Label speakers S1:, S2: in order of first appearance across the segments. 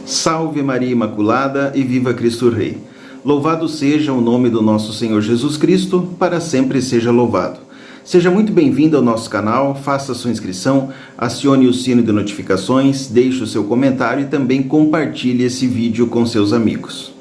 S1: Salve Maria Imaculada e viva Cristo Rei. Louvado seja o nome do nosso Senhor Jesus Cristo, para sempre seja louvado. Seja muito bem-vindo ao nosso canal, faça sua inscrição, acione o sino de notificações, deixe o seu comentário e também compartilhe esse vídeo com seus amigos.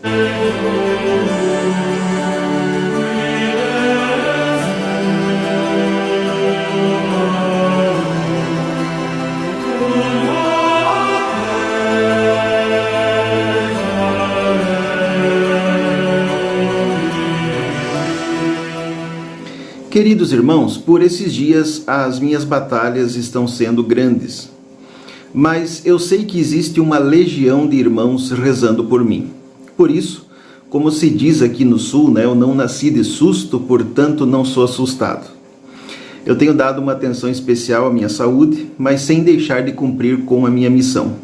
S1: Queridos irmãos, por esses dias as minhas batalhas estão sendo grandes, mas eu sei que existe uma legião de irmãos rezando por mim. Por isso, como se diz aqui no sul, eu não nasci de susto, portanto não sou assustado. Eu tenho dado uma atenção especial à minha saúde, mas sem deixar de cumprir com a minha missão.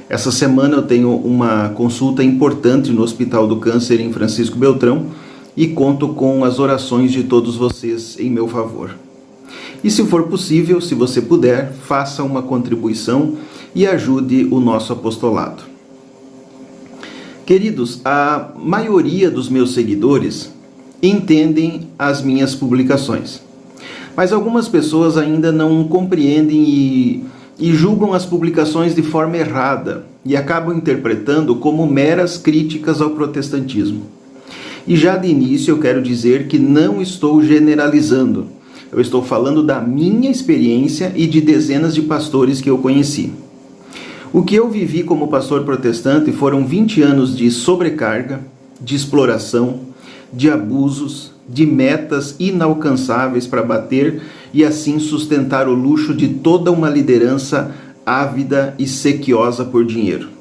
S1: Essa semana eu tenho uma consulta importante no Hospital do Câncer em Francisco Beltrão, e conto com as orações de todos vocês em meu favor. E se for possível, se você puder, faça uma contribuição e ajude o nosso apostolado. Queridos, a maioria dos meus seguidores entendem as minhas publicações, mas algumas pessoas ainda não compreendem e julgam as publicações de forma errada e acabam interpretando como meras críticas ao protestantismo. E já de início eu quero dizer que não estou generalizando. Eu estou falando da minha experiência e de dezenas de pastores que eu conheci. O que eu vivi como pastor protestante foram 20 anos de sobrecarga, de exploração, de abusos, de metas inalcançáveis para bater e assim sustentar o luxo de toda uma liderança ávida e sequiosa por dinheiro.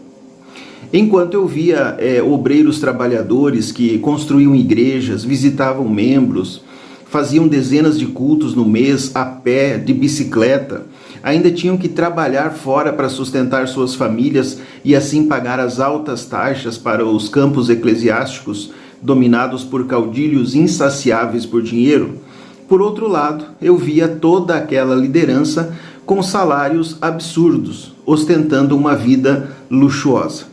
S1: Enquanto eu via obreiros trabalhadores que construíam igrejas, visitavam membros, faziam dezenas de cultos no mês a pé, de bicicleta, ainda tinham que trabalhar fora para sustentar suas famílias e assim pagar as altas taxas para os campos eclesiásticos dominados por caudilhos insaciáveis por dinheiro. Por outro lado, eu via toda aquela liderança com salários absurdos, ostentando uma vida luxuosa.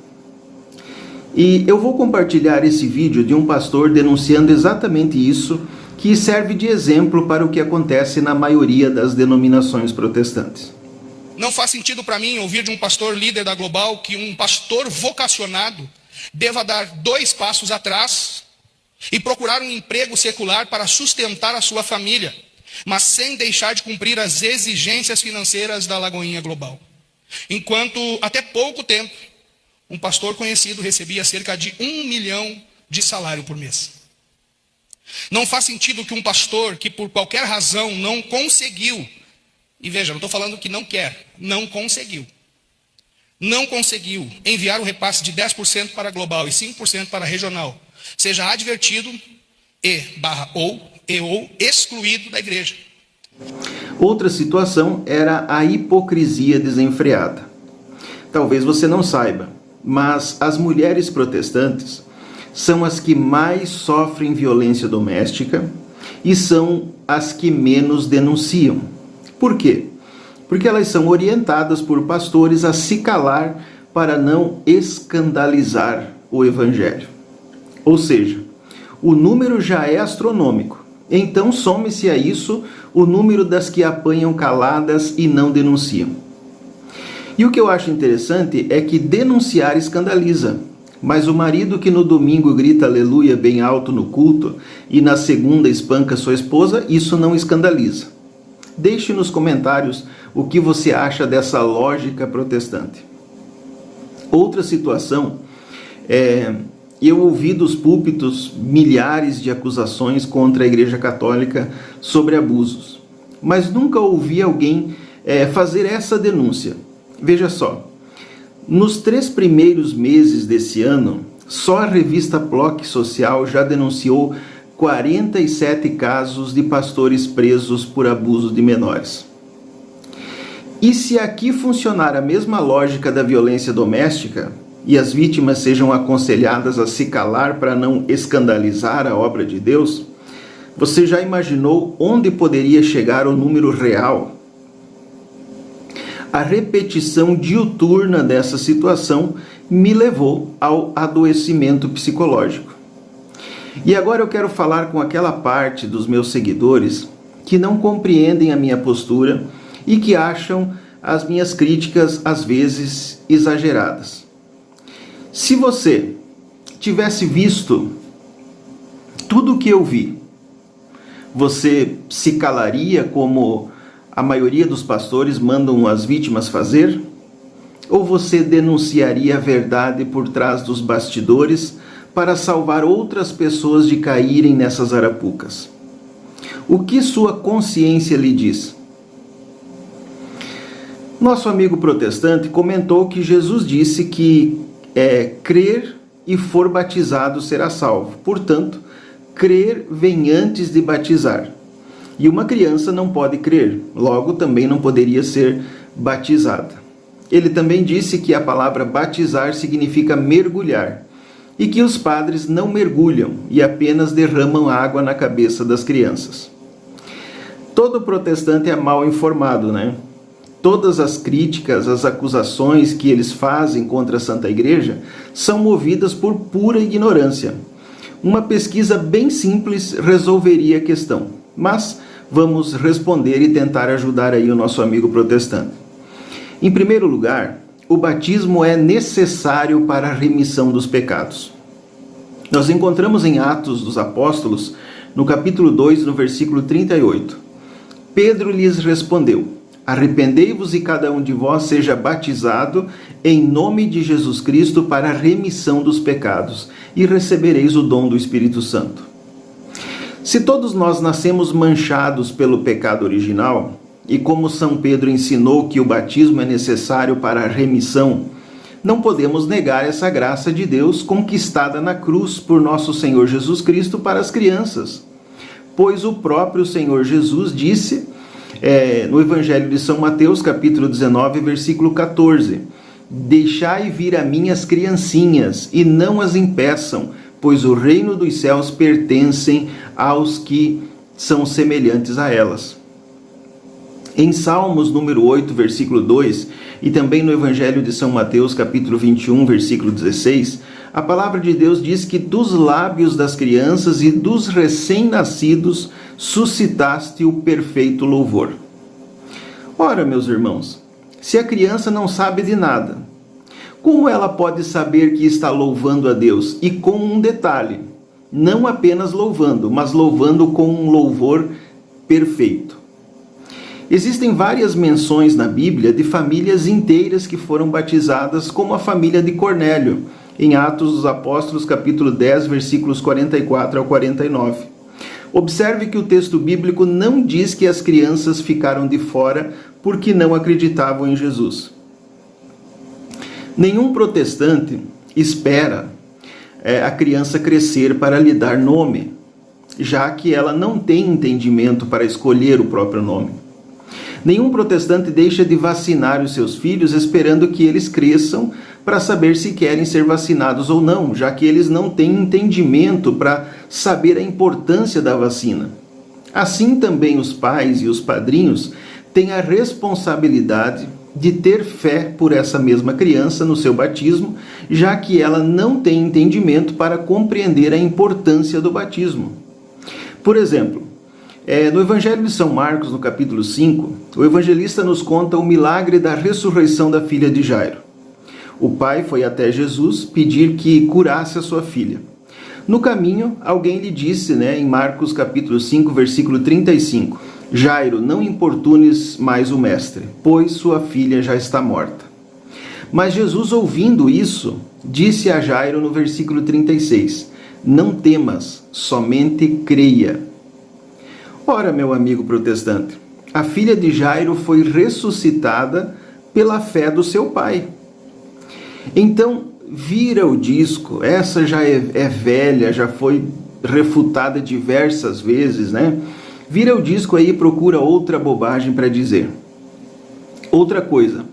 S1: E eu vou compartilhar esse vídeo de um pastor denunciando exatamente isso, que serve de exemplo para o que acontece na maioria das denominações protestantes.
S2: Não faz sentido para mim ouvir de um pastor líder da Global que um pastor vocacionado deva dar 2 passos atrás e procurar um emprego secular para sustentar a sua família, mas sem deixar de cumprir as exigências financeiras da Lagoinha Global. Enquanto até pouco tempo, um pastor conhecido recebia cerca de 1 milhão de salário por mês. Não faz sentido que um pastor que por qualquer razão não conseguiu, e veja, não estou falando que não quer, não conseguiu enviar o repasse de 10% para a Global e 5% para a Regional, seja advertido ou excluído da igreja.
S1: Outra situação era a hipocrisia desenfreada. Talvez você não saiba, mas as mulheres protestantes são as que mais sofrem violência doméstica e são as que menos denunciam. Por quê? Porque elas são orientadas por pastores a se calar para não escandalizar o evangelho. Ou seja, o número já é astronômico. Então some-se a isso o número das que apanham caladas e não denunciam. E o que eu acho interessante é que denunciar escandaliza, mas o marido que no domingo grita aleluia bem alto no culto e na segunda espanca sua esposa, isso não escandaliza. Deixe nos comentários o que você acha dessa lógica protestante. Outra situação eu ouvi dos púlpitos milhares de acusações contra a Igreja Católica sobre abusos, mas nunca ouvi alguém fazer essa denúncia. Veja só, nos 3 primeiros meses desse ano, só a revista Ploc Social já denunciou 47 casos de pastores presos por abuso de menores. E se aqui funcionar a mesma lógica da violência doméstica, e as vítimas sejam aconselhadas a se calar para não escandalizar a obra de Deus, você já imaginou onde poderia chegar o número real? A repetição diuturna dessa situação me levou ao adoecimento psicológico. E agora eu quero falar com aquela parte dos meus seguidores que não compreendem a minha postura e que acham as minhas críticas, às vezes, exageradas. Se você tivesse visto tudo o que eu vi, você se calaria como a maioria dos pastores mandam as vítimas fazer? Ou você denunciaria a verdade por trás dos bastidores para salvar outras pessoas de caírem nessas arapucas? O que sua consciência lhe diz? Nosso amigo protestante comentou que Jesus disse que crer e for batizado será salvo. Portanto, crer vem antes de batizar. E uma criança não pode crer, logo também não poderia ser batizada. Ele também disse que a palavra batizar significa mergulhar, e que os padres não mergulham e apenas derramam água na cabeça das crianças. Todo protestante é mal informado, né? Todas as críticas, as acusações que eles fazem contra a Santa Igreja são movidas por pura ignorância. Uma pesquisa bem simples resolveria a questão, mas vamos responder e tentar ajudar aí o nosso amigo protestante. Em primeiro lugar, o batismo é necessário para a remissão dos pecados. Nós encontramos em Atos dos Apóstolos, no capítulo 2, no versículo 38. Pedro lhes respondeu: arrependei-vos e cada um de vós seja batizado em nome de Jesus Cristo para a remissão dos pecados, e recebereis o dom do Espírito Santo. Se todos nós nascemos manchados pelo pecado original, e como São Pedro ensinou que o batismo é necessário para a remissão, não podemos negar essa graça de Deus conquistada na cruz por nosso Senhor Jesus Cristo para as crianças. Pois o próprio Senhor Jesus disse no Evangelho de São Mateus, capítulo 19, versículo 14: deixai vir a mim as criancinhas, e não as impeçam, pois o reino dos céus pertencem aos que são semelhantes a elas. Em Salmos, número 8, versículo 2, e também no Evangelho de São Mateus, capítulo 21, versículo 16, a palavra de Deus diz que dos lábios das crianças e dos recém-nascidos suscitaste o perfeito louvor. Ora, meus irmãos, se a criança não sabe de nada, como ela pode saber que está louvando a Deus? E com um detalhe, não apenas louvando, mas louvando com um louvor perfeito. Existem várias menções na Bíblia de famílias inteiras que foram batizadas, como a família de Cornélio, em Atos dos Apóstolos, capítulo 10, versículos 44 ao 49. Observe que o texto bíblico não diz que as crianças ficaram de fora porque não acreditavam em Jesus. Nenhum protestante espera a criança crescer para lhe dar nome, já que ela não tem entendimento para escolher o próprio nome. Nenhum protestante deixa de vacinar os seus filhos esperando que eles cresçam para saber se querem ser vacinados ou não, já que eles não têm entendimento para saber a importância da vacina. Assim também os pais e os padrinhos têm a responsabilidade de ter fé por essa mesma criança no seu batismo, já que ela não tem entendimento para compreender a importância do batismo. Por exemplo, no Evangelho de São Marcos, no capítulo 5, o evangelista nos conta o milagre da ressurreição da filha de Jairo. O pai foi até Jesus pedir que curasse a sua filha. No caminho, alguém lhe disse, em Marcos capítulo 5, versículo 35, Jairo, não importunes mais o mestre, pois sua filha já está morta. Mas Jesus, ouvindo isso, disse a Jairo no versículo 36, não temas, somente creia. Ora, meu amigo protestante, a filha de Jairo foi ressuscitada pela fé do seu pai. Então, vira o disco, essa já é velha, já foi refutada diversas vezes, Vira o disco aí e procura outra bobagem para dizer. Outra coisa,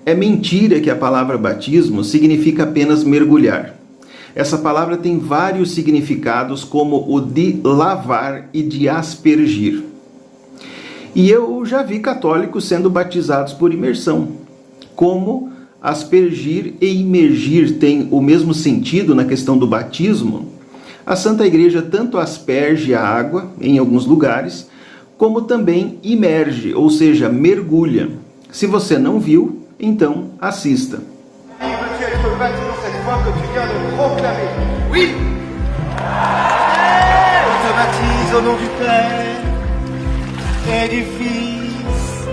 S1: é mentira que a palavra batismo significa apenas mergulhar. Essa palavra tem vários significados, como o de lavar e de aspergir. E eu já vi católicos sendo batizados por imersão, como aspergir e imergir têm o mesmo sentido na questão do batismo, a Santa Igreja tanto asperge a água, em alguns lugares, como também imerge, ou seja, mergulha. Se você não viu, então assista.
S3: Oui. Je te baptise au nom du Père et du Fils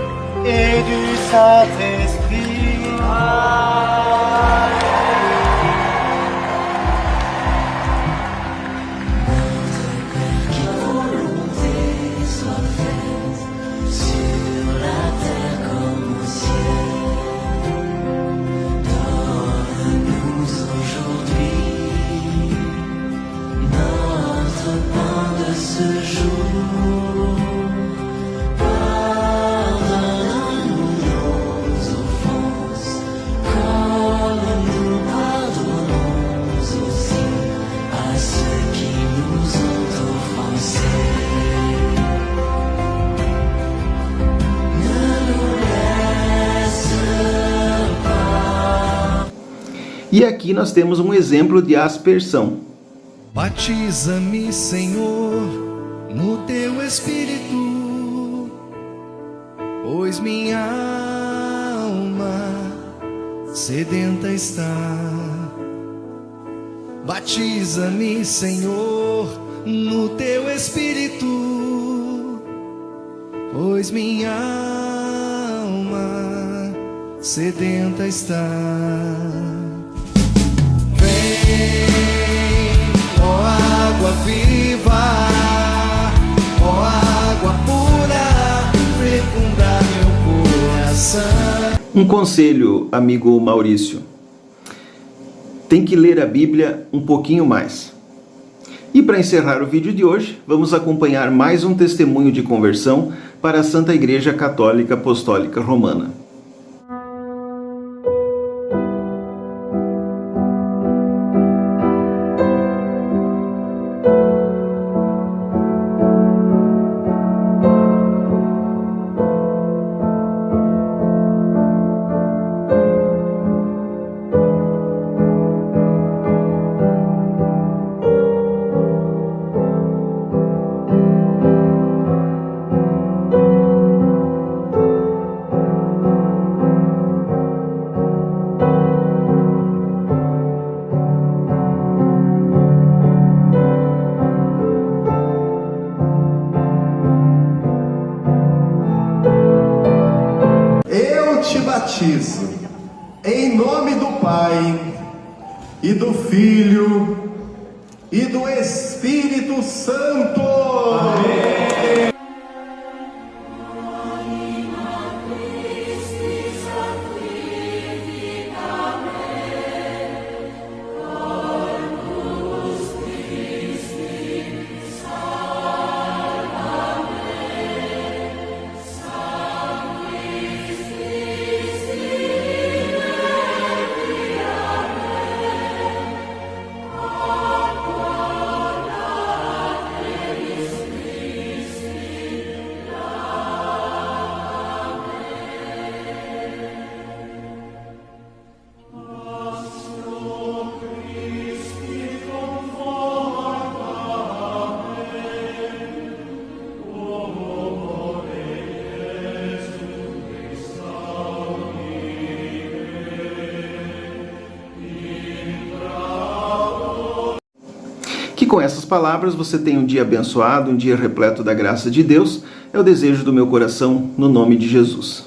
S3: et du Saint-Esprit.
S1: E aqui nós temos um exemplo de aspersão.
S4: Batiza-me, Senhor, no teu Espírito, pois minha alma sedenta está. Batiza-me, Senhor, no teu Espírito, pois minha alma sedenta está. Ó água viva, ó água pura, fecundar meu coração.
S1: Um conselho, amigo Maurício. Tem que ler a Bíblia um pouquinho mais. E para encerrar o vídeo de hoje, vamos acompanhar mais um testemunho de conversão para a Santa Igreja Católica Apostólica Romana.
S5: Batizo em nome do Pai e do Filho e do Espírito Santo. Amém.
S1: Que com essas palavras você tenha um dia abençoado, um dia repleto da graça de Deus. É o desejo do meu coração, no nome de Jesus.